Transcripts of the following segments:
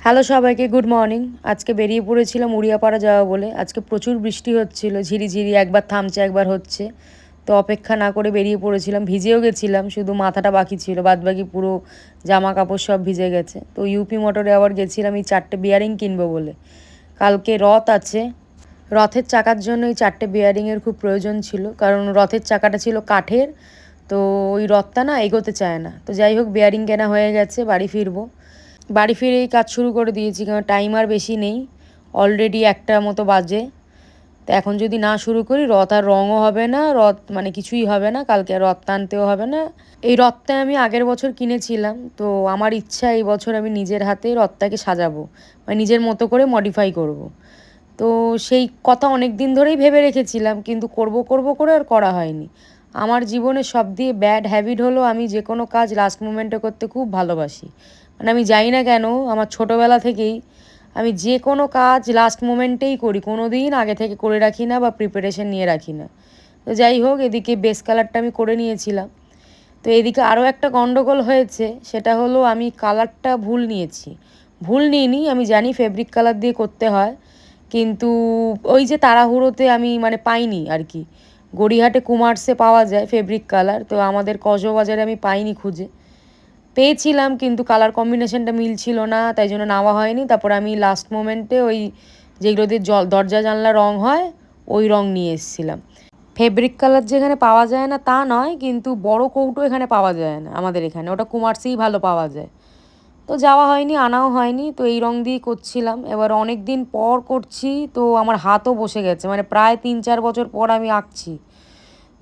Hello সবাইকে, good morning. আজকে বেরিয়ে পড়েছিলাম উড়িয়াপাড়া যাওয়া বলে। আজকে প্রচুর বৃষ্টি হচ্ছিল, ঝিরিঝিরি, একবার থামছে একবার হচ্ছে। তো অপেক্ষা না করে বেরিয়ে পড়েছিলাম, ভিজেও গেছিলাম, শুধু মাথাটা বাকি ছিল, বাদবাকি পুরো জামা কাপড় সব ভিজে গেছে। তো ইউপি মোটরে আবার গেছিলাম এই 4টে বিয়ারিং কিনবো বলে। কালকে রথ আছে, রথের চাকার জন্য এই 4টে বিয়ারিংয়ের খুব প্রয়োজন ছিল, কারণ রথের চাকাটা ছিল কাঠের। তো ওই রথটা না এগোতে চায় না। তো যাই হোক, বিয়ারিং কেনা হয়ে গেছে, বাড়ি ফিরবো। বাড়ি ফিরেই কাজ শুরু করে দিয়েছি, কারণ টাইম আর বেশি নেই, অলরেডি 1টার মতো বাজে। তো এখন যদি না শুরু করি, রথ আর রঙও হবে না, রথ মানে কিছুই হবে না, কালকে রথ টানতেও হবে না। এই রথটা আমি আগের বছর কিনেছিলাম, তো আমার ইচ্ছা এই বছর আমি নিজের হাতে রথটাকে সাজাবো, মানে নিজের মতো করে মডিফাই করব। তো সেই কথা অনেক দিন ধরেই ভেবে রেখেছিলাম, কিন্তু করব করব করে আর করা হয়নি। আমার জীবনে সব দিয়ে ব্যাড হ্যাবিট হলো, আমি যে কোনো কাজ লাস্ট মোমেন্টে করতে খুব ভালোবাসি। মানে আমি জানি না কেন, আমার ছোটোবেলা থেকেই আমি যে কোনো কাজ লাস্ট মোমেন্টেই করি, কোনো দিন আগে থেকে করে রাখি না বা প্রিপারেশন নিয়ে রাখি না। তো যাই হোক, এদিকে বেস কালারটা আমি করে নিয়েছিলাম। তো এদিকে আরও একটা গন্ডগোল হয়েছে, সেটা হলো আমি কালারটা ভুল নিয়েছি। ভুল নিইনি, আমি জানি ফেব্রিক কালার দিয়ে করতে হয়, কিন্তু ওই যে তাড়াহুড়োতে আমি মানে পাইনি আর কি। গড়িয়াহাটে কুমার্সে পাওয়া যায় ফেব্রিক কালার, তো আমাদের কক্সবাজারে আমি পাইনি খুঁজে। পেয়েছিলাম কিন্তু কালার কম্বিনেশনটা মিলছিল না, তাই জন্য নেওয়া হয়নি। তারপর আমি লাস্ট মোমেন্টে ওই যেগুলো দিয়ে দরজা জানলা রং হয়, ওই রং নিয়ে এসেছিলাম। ফেব্রিক কালার যেখানে পাওয়া যায় না তা নয়, কিন্তু বড় কৌটো এখানে পাওয়া যায় না আমাদের এখানে, ওটা কুমার্সেই ভালো পাওয়া যায়। তো যাওয়া হয়নি, আনাও হয়নি, তো এই রং দিয়েই করছিলাম। এবার অনেক দিন পর করছি, তো আমার হাতও বসে গেছে, মানে প্রায় 3-4 বছর পর আমি আঁকছি।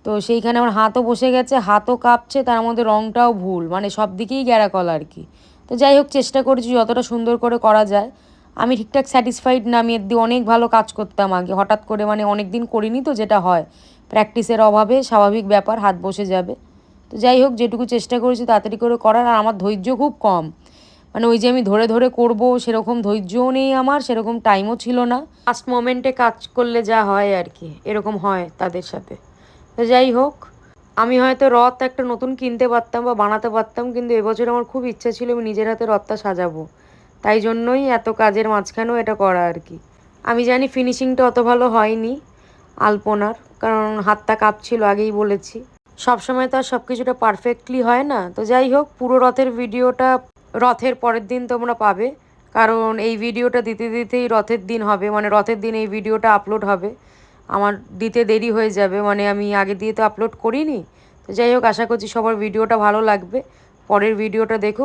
তো সেইখানে আমার হাতও বসে গেছে, হাতও কাঁপছে, তার মধ্যে রঙটাও ভুল, মানে সব দিকেই গ্যারাকল আর কি। তো যাই হোক, চেষ্টা করেছি যতটা সুন্দর করে করা যায়। আমি ঠিকঠাক স্যাটিসফাইড না, আমি দিয়ে অনেক ভালো কাজ করতাম আগে, হঠাৎ করে মানে অনেক দিন করিনি, তো যেটা হয় প্র্যাকটিসের অভাবে স্বাভাবিক ব্যাপার, হাত বসে যাবে। তো যাই হোক, যেটুকু চেষ্টা করেছি তাড়াতাড়ি করে করার। আর আমার ধৈর্য খুব কম, মানে ওই যে আমি ধরে ধরে করব সেরকম ধৈর্যও নেই আমার, সেরকম টাইমও ছিল না। লাস্ট মোমেন্টে কাজ করলে যা হয় আর কি, এরকম হয় তাদের সাথে। তো যাই হোক, আমি হয়তো রথ একটা নতুন কিনতে পারতাম বা বানাতে পারতাম, কিন্তু এবছর আমার খুব ইচ্ছা ছিল আমি নিজের হাতে রথটা সাজাবো। তাই জন্যই এত কাজের মাঝখানেও এটা করা আর কি। আমি জানি ফিনিশিংটা অত ভালো হয়নি আলপনার, কারণ হাতটা কাঁপছিল, আগেই বলেছি। সবসময় তো আর সব কিছুটা পারফেক্টলি হয় না। তো যাই হোক, পুরো রথের ভিডিওটা রথের পরের দিন তোমরা পাবে, কারণ এই ভিডিওটা দিতে দিতেই রথের দিন হবে, মানে রথের দিন এই ভিডিওটা আপলোড হবে। আমার দিতে দেরি হয়ে যাবে, মানে আমি আগে দিয়ে তো আপলোড করিনি। তো যাই হোক, আশা করছি সবার ভিডিওটা ভালো লাগবে। পরের ভিডিওটা দেখুক।